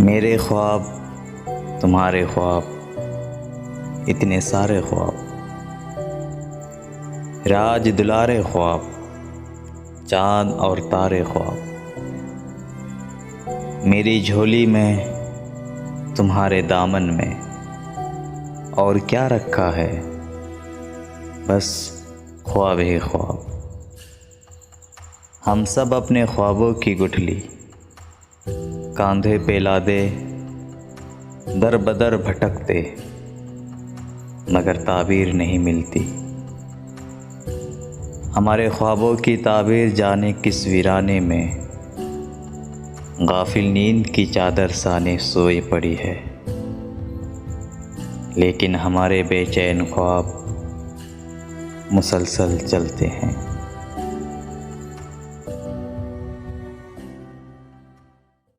मेरे ख्वाब, तुम्हारे ख्वाब, इतने सारे ख्वाब, राज दुलारे ख्वाब, चाँद और तारे ख्वाब। मेरी झोली में, तुम्हारे दामन में और क्या रखा है, बस ख्वाब ही ख्वाब। हम सब अपने ख्वाबों की गुठली कांधे पे लादे, दर बदर भटकते, मगर ताबीर नहीं मिलती। हमारे ख्वाबों की ताबीर जाने किस वीराने में, गाफिल नींद की चादर साने सोई पड़ी है। लेकिन हमारे बेचैन ख्वाब मुसलसल चलते हैं।